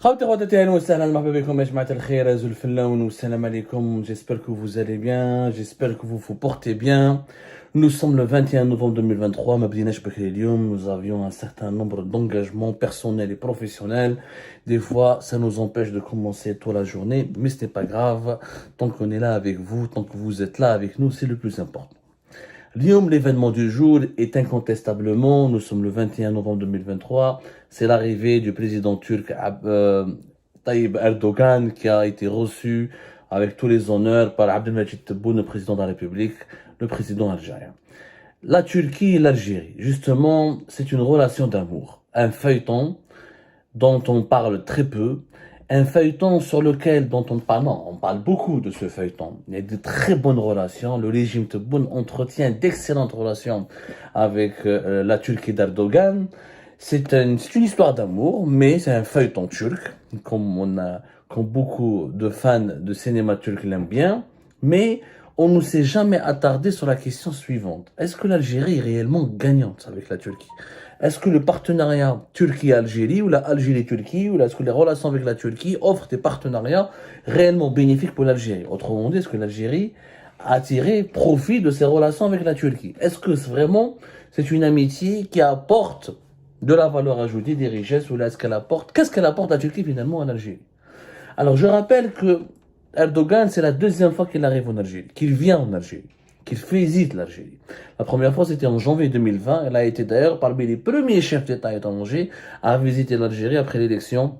خوتي خواتاتي اهلا وسهلا مرحبا بكم يا جماعة الخير أزول في اللون والسلام عليكم. J'espère que vous allez bien, j'espère que vous vous portez bien. Nous sommes le 21 novembre 2023. ما بديناش بكري اليوم. Nous avions un certain nombre d'engagements personnels et professionnels. Des fois, ça nous empêche de commencer tôt la journée, mais ce n'est pas grave. Tant qu'on est là avec vous, tant que vous êtes là avec nous, c'est le plus important. Lyon, l'événement du jour est incontestablement, nous sommes le 21 novembre 2023, c'est l'arrivée du président turc Tayyip Erdogan qui a été reçu avec tous les honneurs par Abdelmajid Tebboune, le président de la République, le président algérien. La Turquie et l'Algérie, justement, c'est une relation d'amour, un feuilleton dont on parle très peu, un feuilleton sur lequel, dont on parle, non, on parle beaucoup de ce feuilleton. Il y a de très bonnes relations. Le régime Tebboune entretient d'excellentes relations avec la Turquie d'Erdogan. C'est une histoire d'amour, mais c'est un feuilleton turc, comme beaucoup de fans de cinéma turc l'aiment bien. Mais on ne s'est jamais attardé sur la question suivante. Est-ce que l'Algérie est réellement gagnante avec la Turquie? Est-ce que le partenariat Turquie-Algérie ou la Algérie-Turquie ou est-ce que les relations avec la Turquie offrent des partenariats réellement bénéfiques pour l'Algérie? Autrement dit, est-ce que l'Algérie a tiré profit de ses relations avec la Turquie? Est-ce que vraiment c'est une amitié qui apporte de la valeur ajoutée, des richesses, ou là, qu'est-ce qu'elle apporte la Turquie finalement à l'Algérie? Alors je rappelle que Erdogan, c'est la deuxième fois qu'il arrive en Algérie, qu'il vient en Algérie, qu'il visite l'Algérie. La première fois, c'était en janvier 2020. Elle a été d'ailleurs parmi les premiers chefs d'État étrangers à visiter l'Algérie après l'élection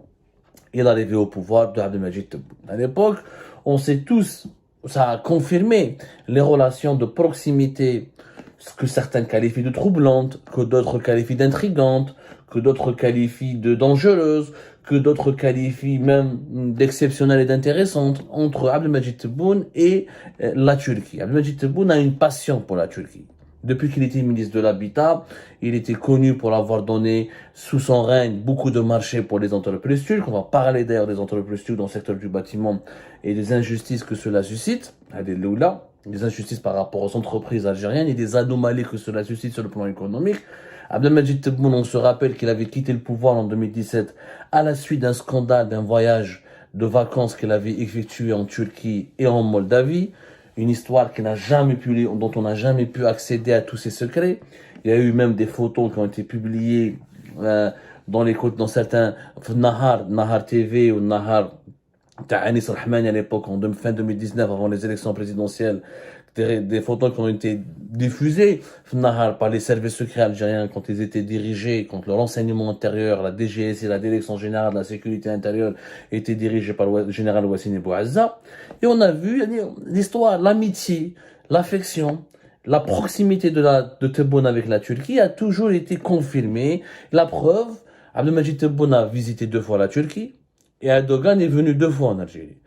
et l'arrivée au pouvoir de Abdelmajid Tebboune. À l'époque, on sait tous, ça a confirmé les relations de proximité, ce que certains qualifient de troublantes, que d'autres qualifient d'intrigantes, que d'autres qualifient de dangereuses, que d'autres qualifient même d'exceptionnelles et d'intéressantes entre Abdelmajid Tebboune et la Turquie. Abdelmajid Tebboune a une passion pour la Turquie. Depuis qu'il était ministre de l'Habitat, il était connu pour avoir donné sous son règne beaucoup de marchés pour les entreprises turques. On va parler d'ailleurs des entreprises turques dans le secteur du bâtiment et des injustices que cela suscite. Des injustices par rapport aux entreprises algériennes et des anomalies que cela suscite sur le plan économique. Abdelmajid Tebboune, on se rappelle qu'il avait quitté le pouvoir en 2017 à la suite d'un scandale, d'un voyage de vacances qu'il avait effectué en Turquie et en Moldavie. Une histoire dont on n'a jamais pu accéder à tous ses secrets. Il y a eu même des photos qui ont été publiées dans certains Nahar TV ou Nahar Anis Rahmani à l'époque, fin 2019, avant les élections présidentielles, des photos qui ont été diffusées par les services secrets algériens quand ils étaient dirigés, quand le renseignement intérieur, la DGS et la Direction générale de la sécurité intérieure étaient dirigés par le général Wassine Bouazza. Et on a vu l'histoire, l'amitié, l'affection, la proximité de Tebboune avec la Turquie a toujours été confirmée. La preuve, Abdelmajid Tebboune a visité 2 fois la Turquie et Erdogan est venu 2 fois en Algérie.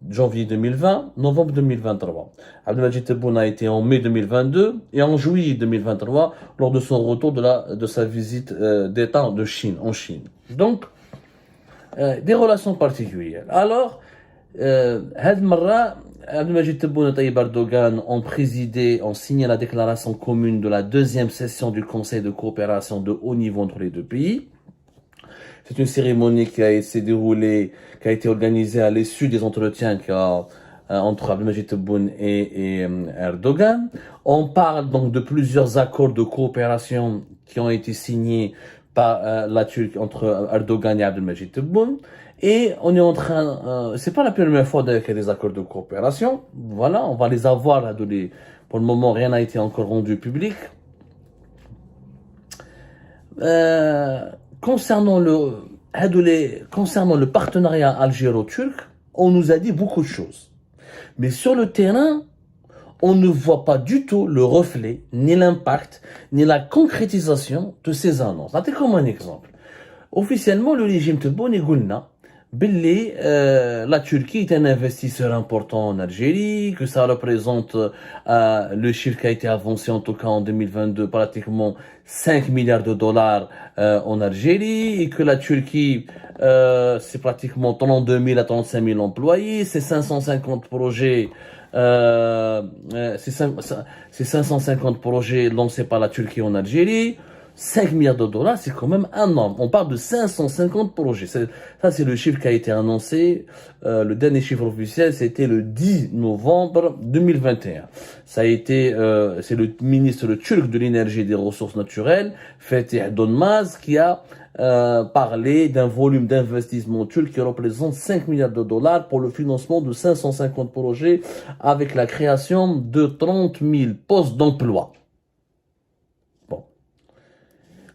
Janvier 2020, novembre 2023. Abdelmajid Tebboune a été en mai 2022 et en juillet 2023 lors de son retour de sa visite d'État en Chine. Donc, des relations particulières. Alors, Abdelmajid Tebboune et Tayyip Erdogan ont signé la déclaration commune de la 2e session du Conseil de coopération de haut niveau entre les 2 pays. C'est une cérémonie qui a été organisée à l'issue des entretiens entre Abdelmajid Tebboune et Erdogan. On parle donc de plusieurs accords de coopération qui ont été signés par la Turquie entre Erdogan et Abdelmajid Tebboune. Et on est c'est pas la première fois qu'il y a des accords de coopération. Voilà, on va les avoir là. Pour le moment, rien n'a été encore rendu public. Concernant le partenariat algéro-turc, on nous a dit beaucoup de choses. Mais sur le terrain, on ne voit pas du tout le reflet, ni l'impact, ni la concrétisation de ces annonces. C'est comme un exemple. Officiellement, le régime Tebboune la Turquie est un investisseur important en Algérie, que ça représente le chiffre qui a été avancé en tout cas en 2022, pratiquement 5 milliards de dollars en Algérie, et que la Turquie, c'est pratiquement 32 000 à 35 000 employés, c'est 550 projets. C'est 550 projets lancés par la Turquie en Algérie. 5 milliards de dollars, c'est quand même énorme. On parle de 550 projets. Ça, c'est le chiffre qui a été annoncé. Le dernier chiffre officiel, c'était le 10 novembre 2021. Ça a été, c'est le ministre turc de l'énergie et des ressources naturelles, Fatih Donmaz, qui a parlé d'un volume d'investissement turc qui représente 5 milliards de dollars pour le financement de 550 projets avec la création de 30 000 postes d'emploi. Bon.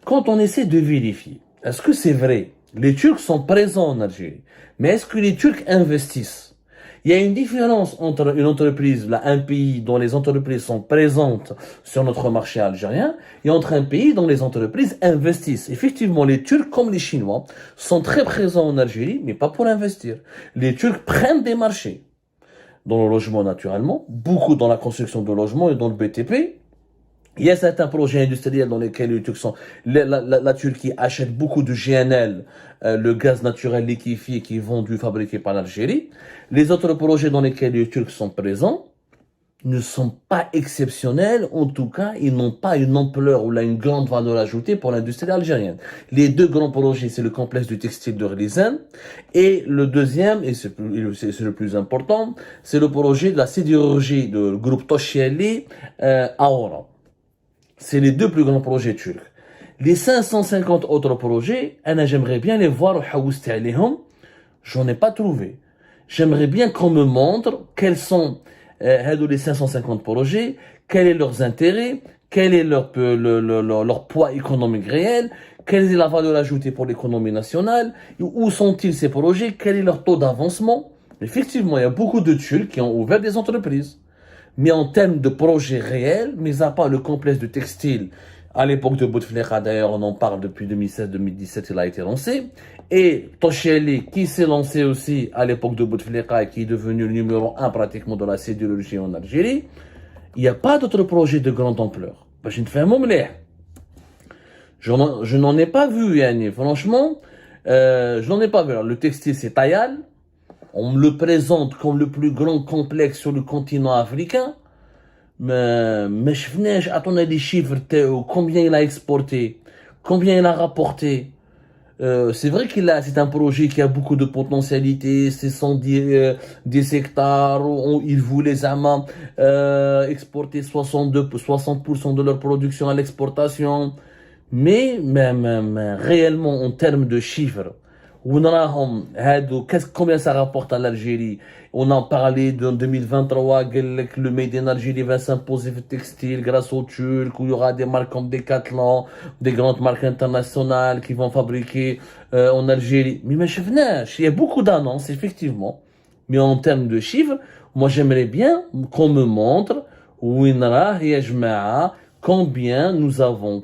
Quand on essaie de vérifier, est-ce que c'est vrai? Les Turcs sont présents en Algérie, mais est-ce que les Turcs investissent? Il y a une différence entre une entreprise, là, un pays dont les entreprises sont présentes sur notre marché algérien, et entre un pays dont les entreprises investissent. Effectivement, les Turcs, comme les Chinois, sont très présents en Algérie, mais pas pour investir. Les Turcs prennent des marchés. Dans le logement, naturellement, beaucoup dans la construction de logements et dans le BTP. Il y a certains projets industriels dans lesquels les Turcs sont. La Turquie achète beaucoup de GNL, le gaz naturel liquéfié qui est vendu, fabriqué par l'Algérie. Les autres projets dans lesquels les Turcs sont présents ne sont pas exceptionnels. En tout cas, ils n'ont pas une ampleur ou là une grande valeur ajoutée pour l'industrie algérienne. Les deux grands projets, c'est le complexe du textile de Relizane. Et le deuxième, et c'est le plus important, c'est le projet de la sidérurgie du groupe Tosheli à Oran. C'est les deux plus grands projets turcs. Les 550 autres projets, j'aimerais bien les voir au j'en ai pas trouvé. J'aimerais bien qu'on me montre quels sont les 550 projets, quels sont leurs intérêts, quel est leur poids économique réel, quelle est la valeur ajoutée pour l'économie nationale, où sont-ils ces projets, quel est leur taux d'avancement. Effectivement, il y a beaucoup de Turcs qui ont ouvert des entreprises. Mais en termes de projets réels, mis à part le complexe de textile, à l'époque de Bouteflika, d'ailleurs, on en parle depuis 2016-2017, il a été lancé. Et Tosheli, qui s'est lancé aussi à l'époque de Bouteflika et qui est devenu le numéro 1 pratiquement de la sidérurgie en Algérie, il n'y a pas d'autres projets de grande ampleur. Je ne fais un mot je n'en ai pas vu, Yanni. Franchement, je n'en ai pas vu. Alors, le textile, c'est Tayal. On me le présente comme le plus grand complexe sur le continent africain. Mais je venais, j'attendais des chiffres, combien il a exporté, combien il a rapporté. C'est vrai c'est un projet qui a beaucoup de potentialité, c'est 110 hectares, ils voulaient exporter 60% de leur production à l'exportation. Mais réellement, en termes de chiffres, combien ça rapporte à l'Algérie? On en parlait en 2023, le Made in Algérie va s'imposer le textile grâce aux Turcs, où il y aura des marques comme Decathlon, des grandes marques internationales qui vont fabriquer en Algérie. Mais il y a beaucoup d'annonces, effectivement. Mais en termes de chiffres, moi j'aimerais bien qu'on me montre combien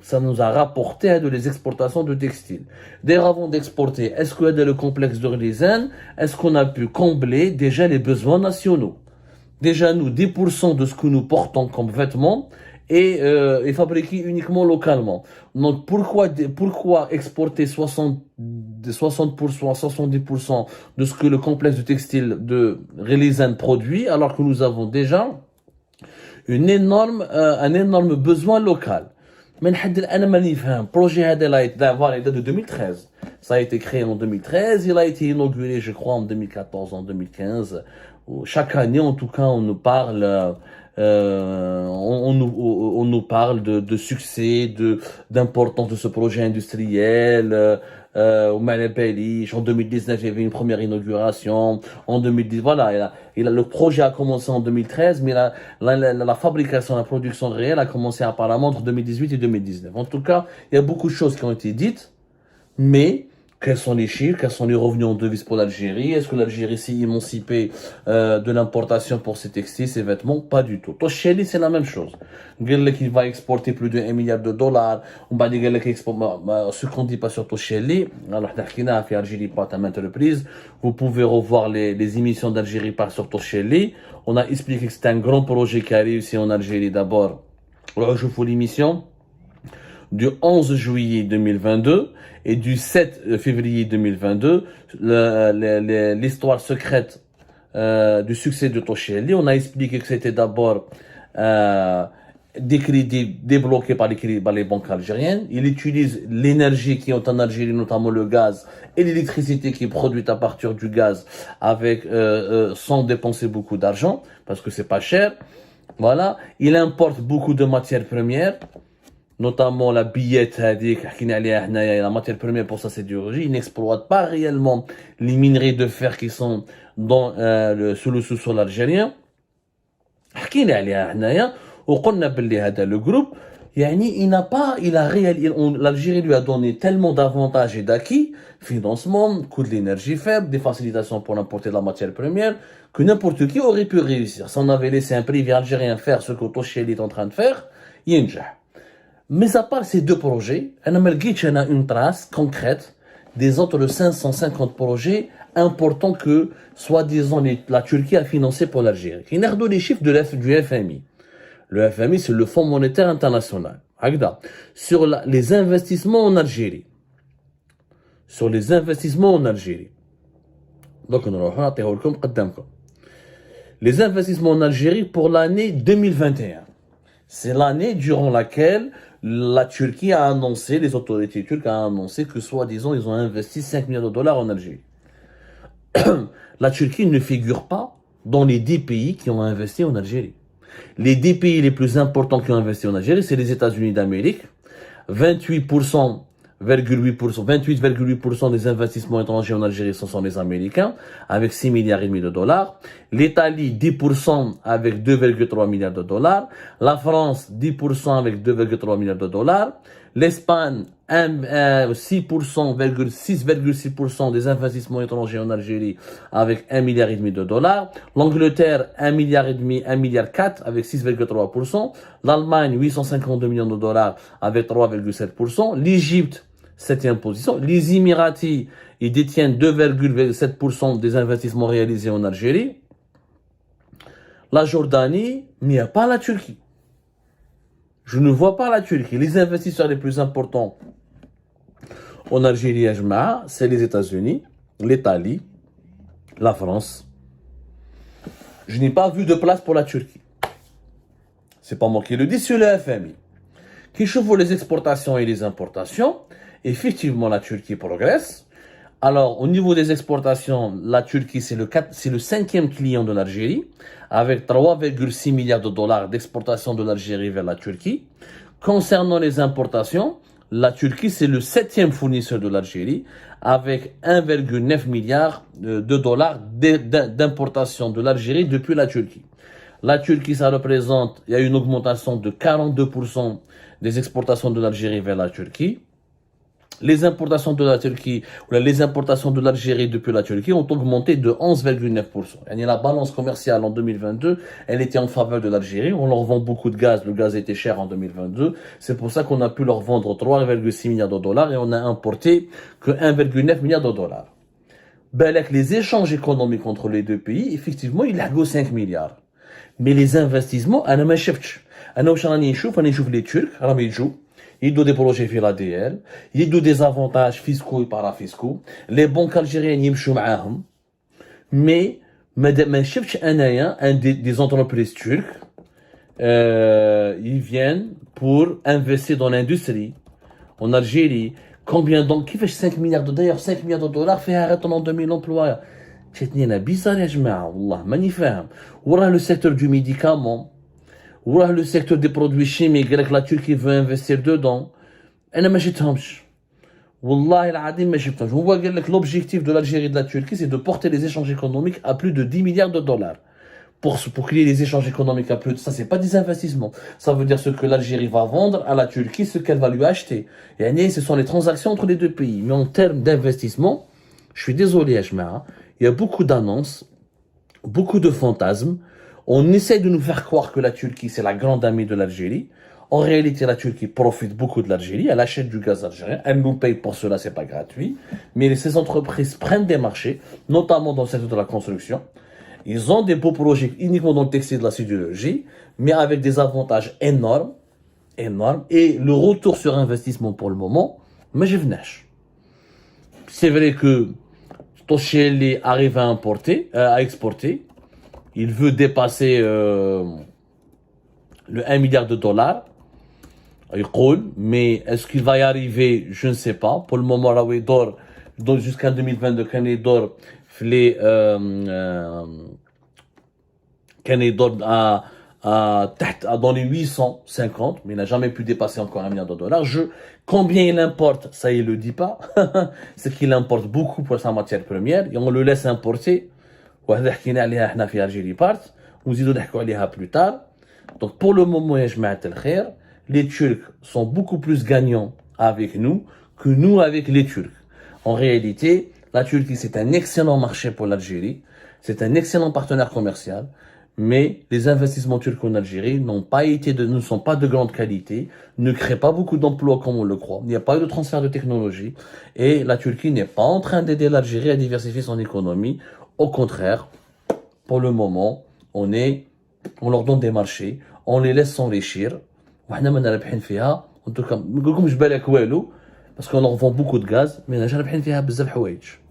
ça nous a rapporté de les exportations de textiles. D'ailleurs, avant d'exporter, est-ce qu'il y a le complexe de Relizane, est-ce qu'on a pu combler déjà les besoins nationaux? Déjà, nous, 10% de ce que nous portons comme vêtements est fabriqué uniquement localement. Donc, pourquoi exporter 60%, 70% de ce que le complexe de textile de Relizane produit, alors que nous avons déjà un énorme besoin local. Mais le projet date de 2013. Ça a été créé en 2013, il a été inauguré, je crois, en 2014, en 2015. Chaque année, en tout cas, on nous parle de succès, d'importance de ce projet industriel. Au Malabélich, en 2019, il y avait une première inauguration. En 2010, voilà, le projet a commencé en 2013, mais la fabrication, la production réelle a commencé apparemment entre 2018 et 2019. En tout cas, il y a beaucoup de choses qui ont été dites, mais quels sont les chiffres, quels sont les revenus en devises pour l'Algérie? Est-ce que l'Algérie s'est émancipée de l'importation pour ses textiles, ses vêtements? Pas du tout. Tosheli, c'est la même chose. Il va exporter plus de 1 milliard de dollars. On va dire ce qu'on dit pas sur Tosheli. Alors, fait Algérie par ta maintes reprises. Vous pouvez revoir les émissions d'Algérie par sur Tosheli. On a expliqué que c'était un grand projet qui a réussi en Algérie d'abord. Alors, je vous l'émission du 11 juillet 2022 et du 7 février 2022, l'histoire secrète du succès de Tosheli. On a expliqué que c'était d'abord des crédits débloqués par les banques algériennes. Il utilise l'énergie qui est en Algérie, notamment le gaz et l'électricité qui est produite à partir du gaz avec, sans dépenser beaucoup d'argent parce que c'est pas cher. Voilà. Il importe beaucoup de matières premières, notamment la billette, la matière première pour sa sidérurgie. Il n'exploite pas réellement les minerais de fer qui sont sous le sous-sol algérien. حكينا عليها حنايا وقلنا باللي هذا le groupe l'Algérie lui a donné tellement d'avantages et d'acquis, financement, coût de l'énergie faible, des facilitations pour importer de la matière première, que n'importe qui aurait pu réussir. Si on avait laissé un privé algérien faire ce que Tosheli est en train de faire, ينجح. Mais à part ces deux projets, on a une trace concrète des autres 550 projets importants que, soi-disant, la Turquie a financé pour l'Algérie. Il y a les chiffres du FMI. Le FMI, c'est le Fonds monétaire international. Sur les investissements en Algérie. Sur les investissements en Algérie. Donc, les investissements en Algérie pour l'année 2021. C'est l'année durant laquelle la Turquie a annoncé, les autorités turques ont annoncé que, soi-disant, ils ont investi 5 milliards de dollars en Algérie. La Turquie ne figure pas dans les 10 pays qui ont investi en Algérie. Les 10 pays les plus importants qui ont investi en Algérie, c'est les États-Unis d'Amérique. 28,8% des investissements étrangers en Algérie, ce sont les Américains, avec 6 milliards et demi de dollars. L'Italie, 10% avec 2,3 milliards de dollars. La France, 10% avec 2,3 milliards de dollars. L'Espagne, 6,6% des investissements étrangers en Algérie avec 1 milliard et demi de dollars. L'Angleterre, 1 milliard et demi, 1 milliard 4 avec 6,3%. L'Allemagne, 852 millions de dollars avec 3,7%. L'Égypte, 7e position. Les Émiratis, ils détiennent 2,7% des investissements réalisés en Algérie. La Jordanie, mais il n'y a pas la Turquie. Je ne vois pas la Turquie. Les investisseurs les plus importants en Algérie, c'est les États-Unis, l'Italie, la France. Je n'ai pas vu de place pour la Turquie. C'est pas moi qui le dis, c'est le FMI. Qui chauffe les exportations et les importations. Effectivement, la Turquie progresse. Alors, au niveau des exportations, la Turquie, c'est le 5e client de l'Algérie, avec 3,6 milliards de dollars d'exportation de l'Algérie vers la Turquie. Concernant les importations, la Turquie, c'est le 7e fournisseur de l'Algérie, avec 1,9 milliard de dollars d'importation de l'Algérie depuis la Turquie. La Turquie, ça représente, il y a une augmentation de 42% des exportations de l'Algérie vers la Turquie. Les importations de la Turquie, ou les importations de l'Algérie depuis la Turquie ont augmenté de 11,9%. La balance commerciale en 2022, elle était en faveur de l'Algérie. On leur vend beaucoup de gaz. Le gaz était cher en 2022. C'est pour ça qu'on a pu leur vendre 3,6 milliards de dollars et on a importé que 1,9 milliard de dollars. Avec les échanges économiques entre les deux pays, effectivement, il a go 5 milliards. Mais les investissements, أنا ما شفتش. أنا واش راني نشوف les Turcs, راهم يجوا. Il doit des projets في l'ADL, il doit des avantages fiscaux et parafiscaux. Les banques algériennes يمشوا معاهم. Mais ما شفتش انايا des entreprises turques ils viennent pour investir dans l'industrie en Algérie. Combien donc كيفاش 5 milliards d'ailleurs 5 milliards de dollars فيها غير 30 000 emplois. تشتنينا بيزار يا جماعه والله ماني فاهم. وراه le secteur du médicament. Ou le secteur des produits chimiques, la Turquie veut investir dedans. أنا ما شفتهمش. والله العظيم ما شفتهمش. هو قال لك l'objectif de l'Algérie et de la Turquie, c'est de porter les échanges économiques à plus de 10 milliards de dollars. Pour qu'il y ait les échanges économiques à plus de ça, c'est pas des investissements. Ça veut dire ce que l'Algérie va vendre à la Turquie, ce qu'elle va lui acheter. Et ce sont les transactions entre les deux pays. Mais en termes d'investissement, je suis désolé, Ajma, il y a beaucoup d'annonces, beaucoup de fantasmes. On essaie de nous faire croire que la Turquie, c'est la grande amie de l'Algérie. En réalité, la Turquie profite beaucoup de l'Algérie. Elle achète du gaz algérien. Elle nous paye pour cela, c'est pas gratuit. Mais ces entreprises prennent des marchés, notamment dans le secteur de la construction. Ils ont des beaux projets uniquement dans le textile de la sidérurgie, mais avec des avantages énormes. Et le retour sur investissement pour le moment, mais je venais. C'est vrai que Tosheli arrive à exporter. Il veut dépasser le 1 milliard de dollars. Mais est-ce qu'il va y arriver? Je ne sais pas. Pour le moment, là, il dort jusqu'en 2022, quand il dort, dans les 850, mais il n'a jamais pu dépasser encore 1 milliard de dollars. Combien il importe, ça il le dit pas. C'est qu'il importe beaucoup pour sa matière première et on le laisse importer. وهذا حكينا عليها احنا في Algérie Part, ونزيدو نحكوا عليها plus tard. Donc pour le moment, يا جماعة الخير, les Turcs sont beaucoup plus gagnants avec nous que nous avec les Turcs. En réalité, la Turquie c'est un excellent marché pour l'Algérie, c'est un excellent partenaire commercial, mais les investissements turcs en Algérie ne sont pas de grande qualité, ne créent pas beaucoup d'emplois comme on le croit, il n'y a pas eu de transfert de technologie, et la Turquie n'est pas en train d'aider l'Algérie à diversifier son économie. Au contraire, pour le moment, on leur donne des marchés, on les laisse s'enrichir, en tout cas, parce qu'on leur vend beaucoup de gaz, mais on n'a jamais fait بزاف حوايج.